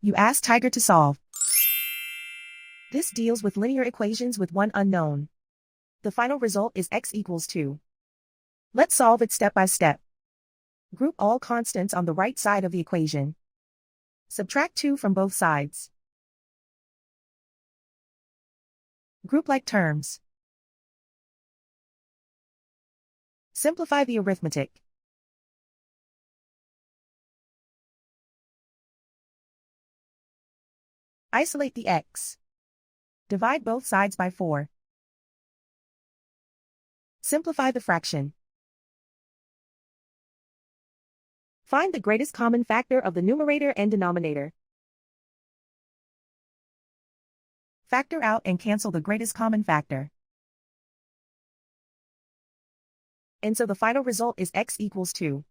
You ask Tiger to solve. This deals with linear equations with one unknown. The final result is x equals 2. Let's solve it step by step. Group all constants on the right side of the equation. Subtract 2 from both sides. Group like terms. Simplify the arithmetic. Isolate the x. Divide both sides by 4. Simplify the fraction. Find the greatest common factor of the numerator and denominator. Factor out and cancel the greatest common factor. And so the final result is x equals 2.